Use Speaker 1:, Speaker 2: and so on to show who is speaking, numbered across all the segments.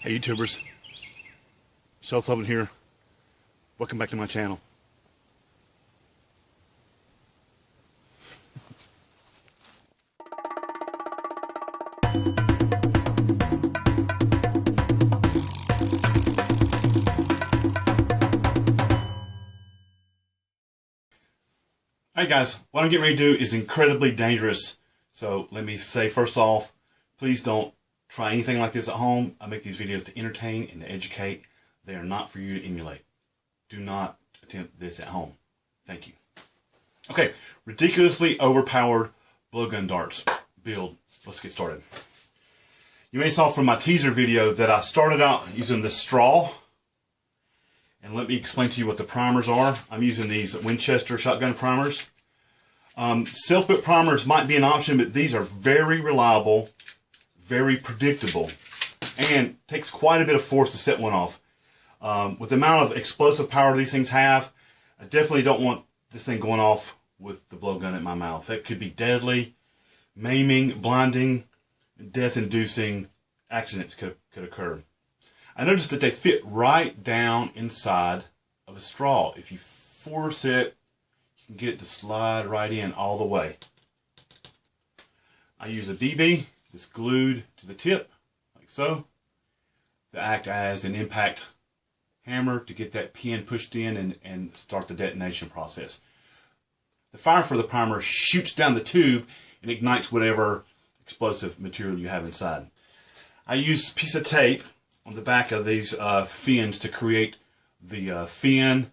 Speaker 1: Hey YouTubers, Self-Loving here. Welcome back to my channel. Alright guys, what I'm getting ready to do is incredibly dangerous. So let me say first off, please don't try anything like this at home. I make these videos to entertain and to educate. They are not for you to emulate. Do not attempt this at home. Thank you. Okay, ridiculously overpowered blowgun darts build. Let's get started. You may saw from my teaser video that I started out using the straw. And let me explain to you what the primers are. I'm using these Winchester shotgun primers. Self-built primers might be an option, but these are very reliable, very predictable, and takes quite a bit of force to set one off. With the amount of explosive power these things have, I definitely don't want this thing going off with the blowgun at my mouth. That could be deadly, maiming, blinding, death-inducing accidents could occur. I noticed that they fit right down inside of a straw. If you force it, you can get it to slide right in all the way. I use a BB that's glued to the tip, like so, to act as an impact hammer to get that pin pushed in and start the detonation process. The fire for the primer shoots down the tube and ignites whatever explosive material you have inside. I use a piece of tape on the back of these fins to create the fin,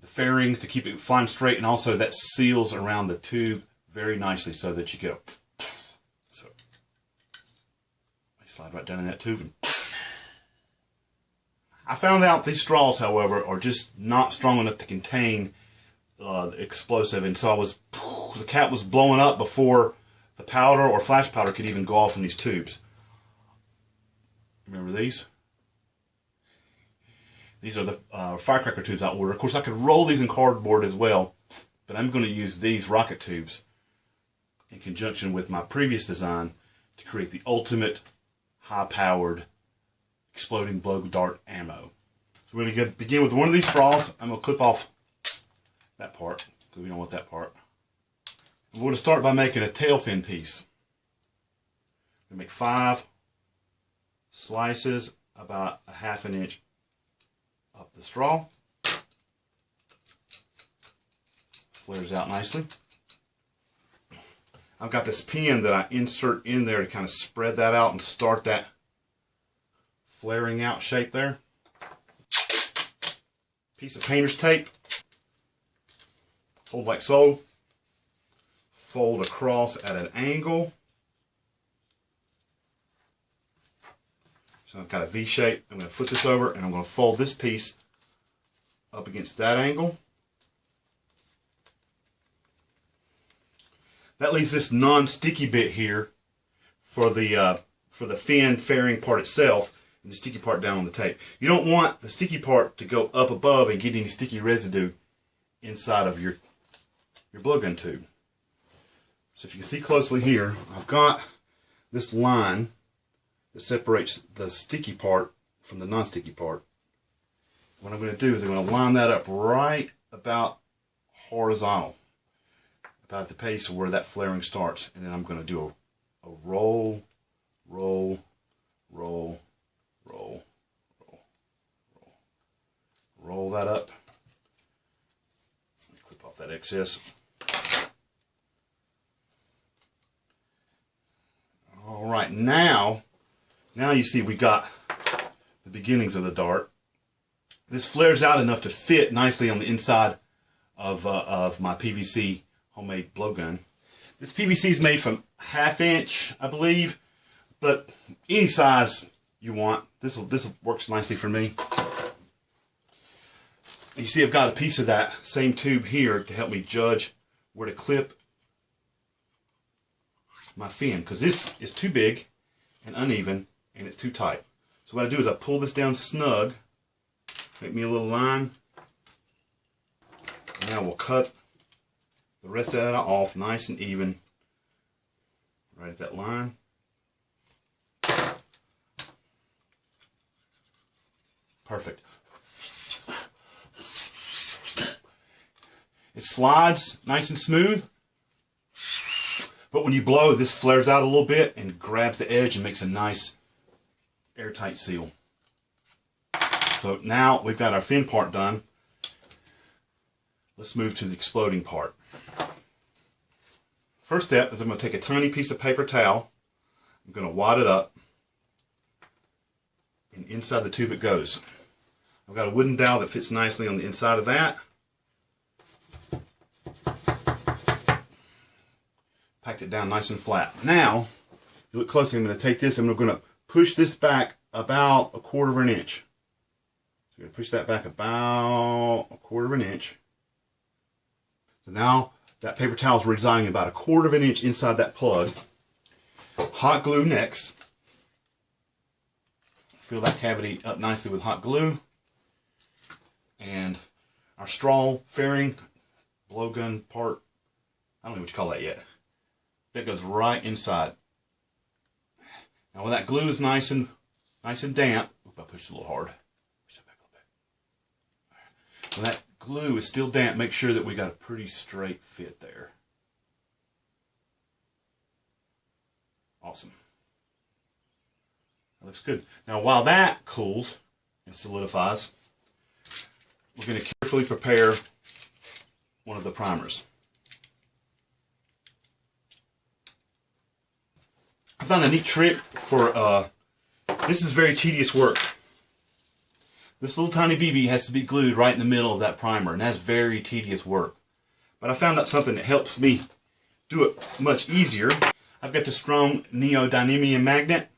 Speaker 1: the fairing to keep it flying straight, and also that seals around the tube very nicely so that you get a so I slide right down in that tube. And I found out these straws, however, are just not strong enough to contain the explosive, and so the cap was blowing up before the powder or flash powder could even go off in these tubes. Remember these? These are the firecracker tubes I ordered. Of course, I could roll these in cardboard as well, but I'm going to use these rocket tubes in conjunction with my previous design to create the ultimate high-powered exploding blow dart ammo. So we're going to begin with one of these straws. I'm going to clip off that part because we don't want that part. We're going to start by making a tail fin piece. I'm going to make 5 slices about a ½ inch up the straw. Flares out nicely. I've got this pin that I insert in there to kind of spread that out and start that flaring out shape there. Piece of painter's tape. Hold like so. Fold across at an angle. So I've got a V shape. I'm going to flip this over and I'm going to fold this piece up against that angle. That leaves this non-sticky bit here for the fin fairing part itself and the sticky part down on the tape. You don't want the sticky part to go up above and get any sticky residue inside of your blowgun tube. So if you can see closely here, I've got this line that separates the sticky part from the non-sticky part. What I'm going to do is I'm going to line that up right about horizontal, about at the pace of where that flaring starts, and then I'm going to do a roll, roll, roll, roll, roll, roll. Roll that up. Let me clip off that excess. All right, now you see we got the beginnings of the dart. This flares out enough to fit nicely on the inside of my PVC homemade blowgun. This PVC is made from ½ inch, I believe, but any size you want. This works nicely for me. You see I've got a piece of that same tube here to help me judge where to clip my fin, because this is too big and uneven and it's too tight. So what I do is I pull this down snug, make me a little line, and I will cut the rest of that off nice and even right at that line. Perfect. It slides nice and smooth, but when you blow, this flares out a little bit and grabs the edge and makes a nice airtight seal. So now we've got our fin part done. Let's move to the exploding part. First step is I'm going to take a tiny piece of paper towel. I'm going to wad it up, and inside the tube it goes. I've got a wooden dowel that fits nicely on the inside of that. Packed it down nice and flat. Now, if you look closely, I'm going to take this and we're going to push this back about 1/4 inch. So you're going to push that back about 1/4 inch. So now that paper towel is residing about 1/4 inch inside that plug. Hot glue next. Fill that cavity up nicely with hot glue. And our straw fairing blowgun part, I don't know what you call that yet. That goes right inside. Now when that glue is nice and damp, oop, I pushed it a little hard. Push that back a little bit. When that glue is still damp, make sure that we got a pretty straight fit there. Awesome. That looks good. Now while that cools and solidifies, we're going to carefully prepare one of the primers. I found a neat trick for, this is very tedious work. This little tiny BB has to be glued right in the middle of that primer, and that's very tedious work. But I found out something that helps me do it much easier. I've got the strong neodymium magnet.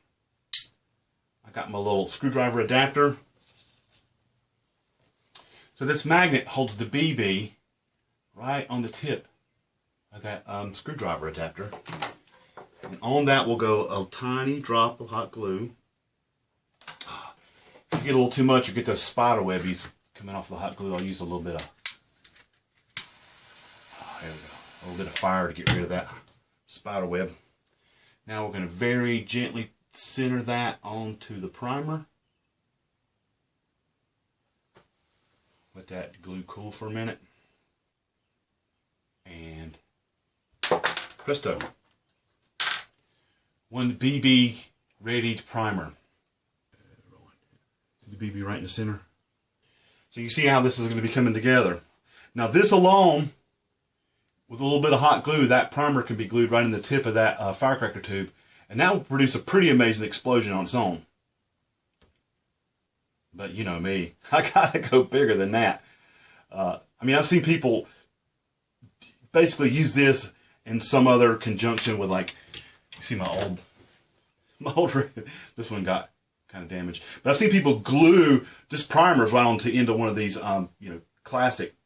Speaker 1: I got my little screwdriver adapter. So this magnet holds the BB right on the tip of that screwdriver adapter. And on that will go a tiny drop of hot glue. If you get a little too much, you get those spider webbies coming off the hot glue. I'll use a little bit of, there we go, a little bit of fire to get rid of that spider web. Now we're going to very gently center that onto the primer. Let that glue cool for a minute. And presto. One BB readied primer. See the BB right in the center? So you see how this is going to be coming together. Now this alone, with a little bit of hot glue, that primer can be glued right in the tip of that firecracker tube, and that will produce a pretty amazing explosion on its own. But you know me, I gotta go bigger than that. I mean, I've seen people basically use this in some other conjunction with, like, you see my old this one got kind of damaged. But I've seen people glue just primers right onto the end of one of these, you know, classic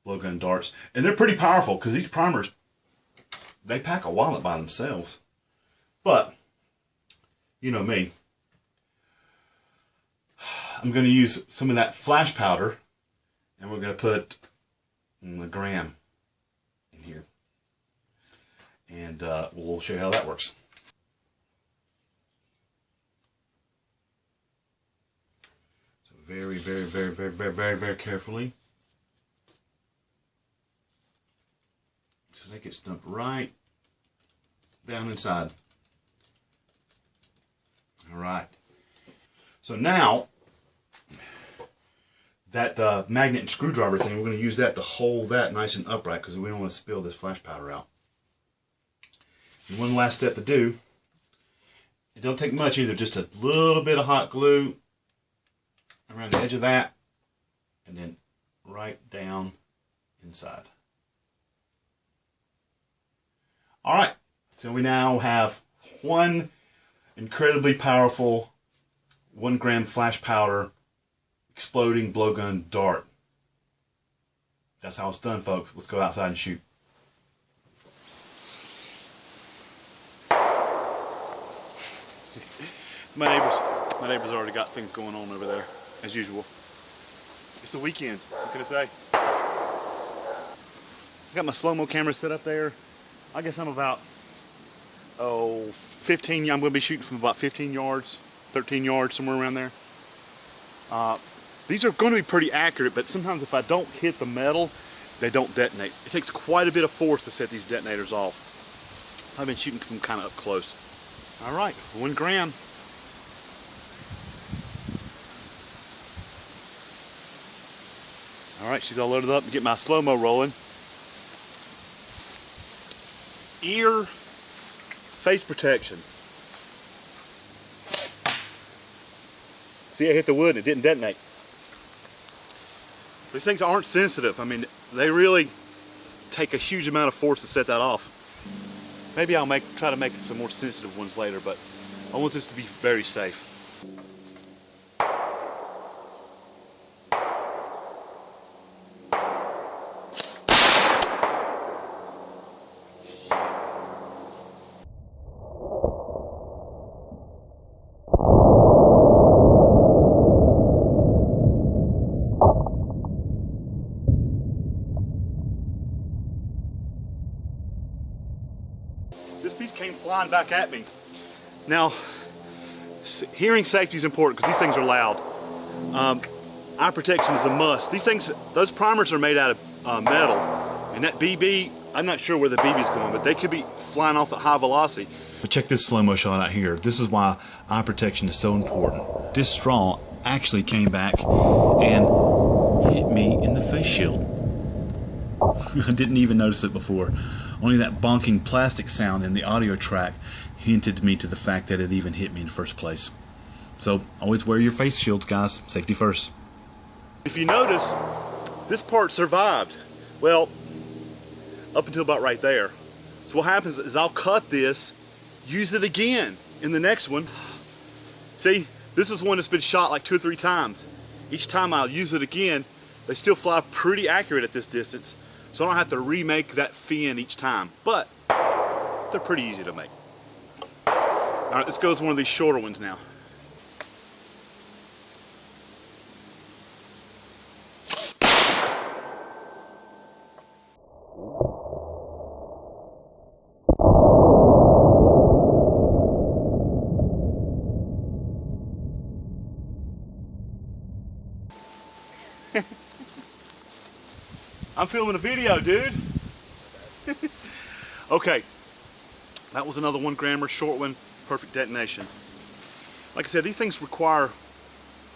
Speaker 1: blowgun darts, and they're pretty powerful because these primers, they pack a wallet by themselves. But you know me, I'm going to use some of that flash powder, and we're going to put a gram in here, and we'll show you how that works. So very, very, very, very, very, very, very carefully. So that gets dumped right down inside. All right. So now that magnet and screwdriver thing, we're going to use that to hold that nice and upright because we don't want to spill this flash powder out. And one last step to do. It don't take much either, just a little bit of hot glue around the edge of that, and then right down inside. Alright, so we now have one incredibly powerful 1 gram flash powder exploding blowgun dart. That's how it's done, folks. Let's go outside and shoot. My neighbors already got things going on over there, as usual. It's the weekend, what can I say? I got my slow-mo camera set up there. I guess I'm about, 15, I'm going to be shooting from about 15 yards, 13 yards, somewhere around there. These are going to be pretty accurate, but sometimes if I don't hit the metal, they don't detonate. It takes quite a bit of force to set these detonators off. So I've been shooting from kind of up close. All right, 1 gram. All right, she's all loaded up. Get my slow-mo rolling. Ear face protection. See, I hit the wood and it didn't detonate. These things aren't sensitive. I mean, they really take a huge amount of force to set that off. Maybe I'll try to make some more sensitive ones later, but I want this to be very safe. This piece came flying back at me. Now, hearing safety is important because these things are loud. Eye protection is a must. These things, those primers are made out of metal, and that BB, I'm not sure where the BB is going, but they could be flying off at high velocity. But check this slow-mo shot out here. This is why eye protection is so important. This straw actually came back and hit me in the face shield. I didn't even notice it before. Only that bonking plastic sound in the audio track hinted me to the fact that it even hit me in the first place. So always wear your face shields, guys. Safety first. If you notice, this part survived. Well, up until about right there. So what happens is I'll cut this, use it again in the next one. See, this is one that's been shot like 2 or 3 times. Each time I'll use it again, they still fly pretty accurate at this distance. So I don't have to remake that fin each time, but they're pretty easy to make. All right, let's go with one of these shorter ones now. I'm filming a video, dude. Okay, that was another 1 grammer, short one, perfect detonation. Like I said, these things require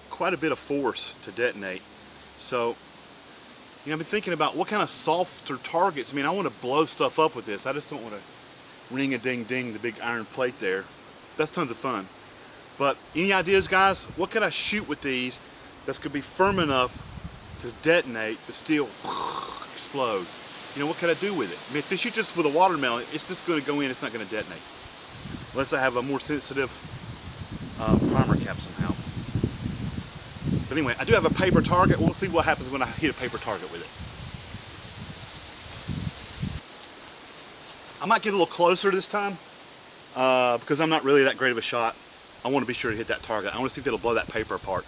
Speaker 1: quite a bit of force to detonate. So, I've been thinking about what kind of softer targets. I mean, I want to blow stuff up with this. I just don't want to ring-a-ding-ding the big iron plate there. That's tons of fun. But any ideas, guys? What can I shoot with these that's going to be firm enough to detonate but still explode? What can I do with it? I mean, if you shoot this with a watermelon, it's just going to go in, it's not going to detonate. Unless I have a more sensitive primer cap somehow. But anyway, I do have a paper target. We'll see what happens when I hit a paper target with it. I might get a little closer this time because I'm not really that great of a shot. I want to be sure to hit that target. I want to see if it'll blow that paper apart.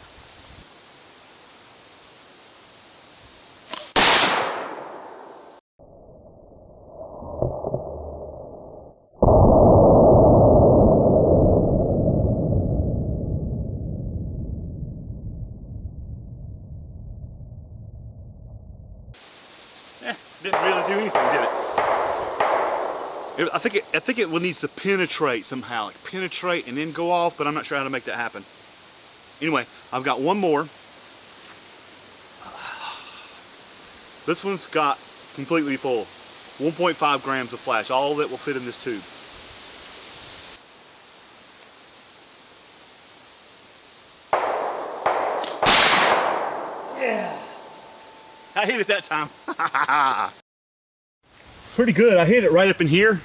Speaker 1: Didn't really do anything, did it? I think it needs to penetrate somehow, like penetrate and then go off, but I'm not sure how to make that happen. Anyway, I've got one more. This one's got completely full, 1.5 grams of flash, all that will fit in this tube. Yeah. I hit it that time. Pretty good. I hit it right up in here.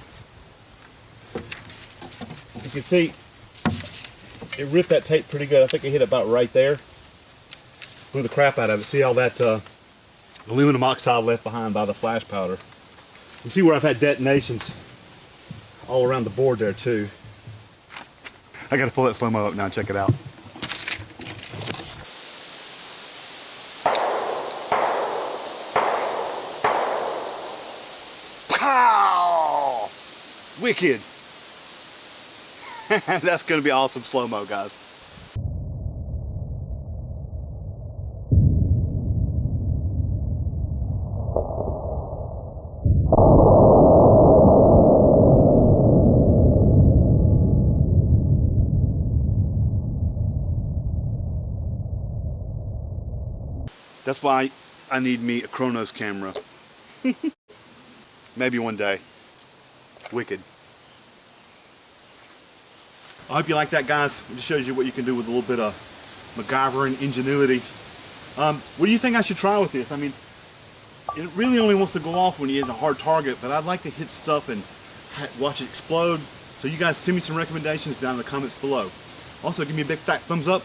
Speaker 1: You can see it ripped that tape pretty good. I think I hit it about right there. Blew the crap out of it. See all that aluminum oxide left behind by the flash powder. You see where I've had detonations all around the board there too. I got to pull that slow-mo up now and check it out. Pow! Wicked. That's going to be awesome slow-mo, guys. That's why I need me a Chronos camera. Maybe one day. Wicked. I hope you like that, guys. It just shows you what you can do with a little bit of MacGyver ingenuity. What do you think I should try with this? I mean, it really only wants to go off when you hit a hard target, but I'd like to hit stuff and watch it explode. So you guys send me some recommendations down in the comments below. Also, give me a big fat thumbs up.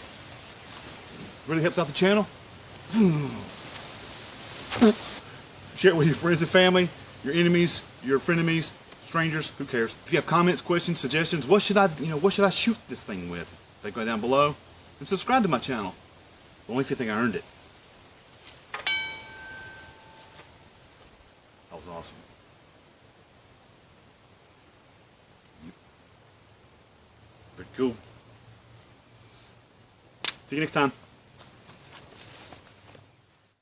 Speaker 1: Really helps out the channel. Share it with your friends and family, your enemies, your frenemies, strangers, who cares? If you have comments, questions, suggestions, what should I shoot this thing with? They go down below. And subscribe to my channel. Only if you think I earned it. That was awesome. Pretty cool. See you next time.